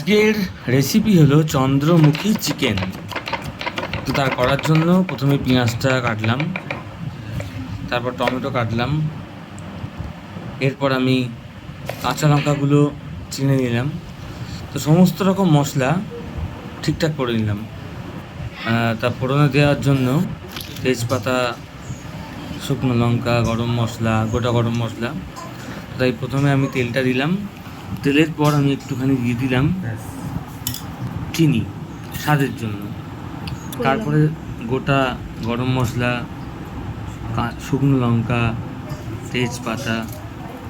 আজকের রেসিপি হলো চন্দ্রমুখী চিকেন। তো তার করার জন্য প্রথমে পেঁয়াজটা কাটলাম, তারপর টমেটো কাটলাম, এরপর আমি কাঁচা লঙ্কাগুলো চিনে নিলাম। তো সমস্ত রকম মশলা ঠিকঠাক করে নিলাম। তা ফোড়নে দেওয়ার জন্য তেজপাতা, শুকনো লঙ্কা, গরম মশলা, গোটা গরম মশলা। তাই প্রথমে আমি তেলটা দিলাম। তেলের পর আমি একটুখানি দিয়ে দিলাম চিনি স্বাদের জন্য। তারপরে গোটা গরম মশলা, শুকনো লঙ্কা, তেজপাতা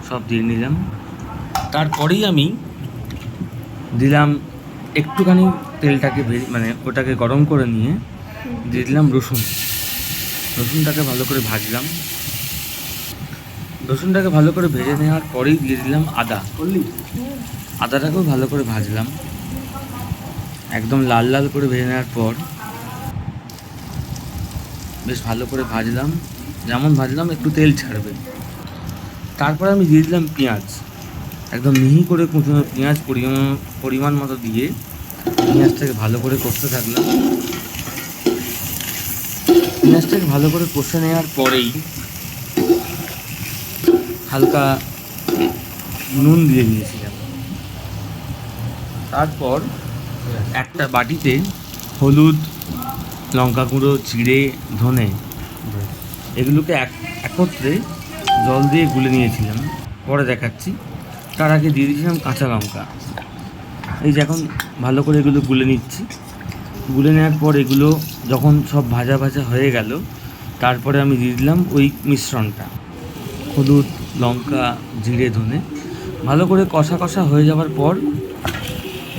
সব দিয়ে নিলাম। তারপরেই আমি দিলাম একটুখানি তেলটাকে ওটাকে গরম করে নিয়ে দিয়ে দিলাম রসুনটাকে ভালো করে ভাজলাম। রসুনটাকে ভালো করে ভেজে নেওয়ার পরেই দিয়ে দিলাম আদাটাকেও ভালো করে ভাজলাম, একদম লাল লাল করে ভেজে নেওয়ার পর বেশ ভালো করে ভাজলাম। যেমন ভাজলাম একটু তেল ছাড়বে। তারপরে আমি দিয়ে দিলাম পেঁয়াজ, একদম মিহি করে কুচনো পেঁয়াজ পরিমাণ মতো দিয়ে পেঁয়াজটাকে ভালো করে কষতে থাকলাম। পেঁয়াজটাকে ভালো করে কষে নেওয়ার পরেই হালকা নুন দিয়ে দিয়েছিলাম। তারপর একটা বাটিতে হলুদ, লঙ্কা গুঁড়ো, জিরে, ধনে এগুলোকে একত্রে জল দিয়ে গুলে নিয়েছিলাম, পরে দেখাচ্ছি। তার আগে দিয়ে দিয়েছিলাম কাঁচা লঙ্কা। এই যে এখন ভালো করে এগুলো গুলে নিচ্ছি। গুলে নেওয়ার পর এগুলো যখন সব ভাজা ভাজা হয়ে গেল, তারপরে আমি দিয়ে দিলাম ওই মিশ্রণটা, হলুদ, লঙ্কা, জিরে, ধনে। ভালো করে কষা কষা হয়ে যাওয়ার পর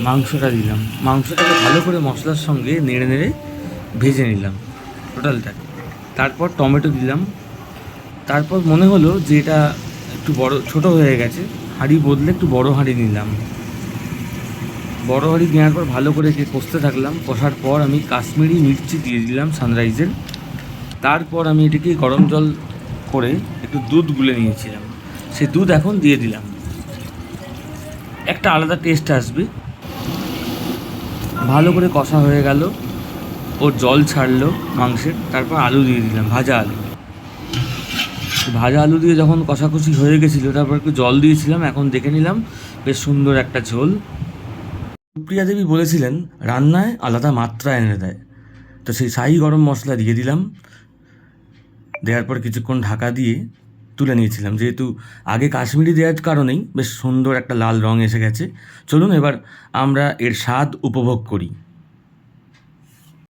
মাংসটা দিলাম। মাংসটাকে ভালো করে মশলার সঙ্গে নেড়ে নেড়ে ভেজে নিলাম টোটালটাকে। তারপর টমেটো দিলাম। তারপর মনে হলো যে এটা একটু ছোট হয়ে গেছে, হাঁড়ি বদলে একটু বড় হাঁড়ি নিলাম। বড় হাঁড়ি নেওয়ার পর ভালো করে কষতে থাকলাম। কষার পর আমি কাশ্মীরি মির্চি দিয়ে দিলাম সানরাইজের। তারপর আমি এটিকে গরম জল করে একটু দুধ গুলে নিয়েছিলাম, সেই দুধ এখন দিয়ে দিলাম। একটা আলাদা টেস্ট আসবে। ভালো করে কষা হয়ে গেল, ওর জল ছাড়লো মাংসের। তারপর আলু দিয়ে দিলাম, ভাজা আলু দিয়ে যখন কষাকষি হয়ে গেছিলো, তারপর একটু জল দিয়েছিলাম। এখন দেখে নিলাম বেশ সুন্দর একটা ঝোল। সুপ্রিয়া দেবী বলেছিলেন রান্নায় আলাদা মাত্রা এনে দেয়। তো সেই শাহি গরম মশলা দিয়ে দিলাম। দেওয়ার পর কিছুক্ষণ ঢাকা দিয়ে তুলে নিয়েছিলাম। যেহেতু আগে কাশ্মীরি দেওয়ার কারণেই বেশ সুন্দর একটা লাল রঙ এসে গেছে। চলুন এবার আমরা এর স্বাদ উপভোগ করি।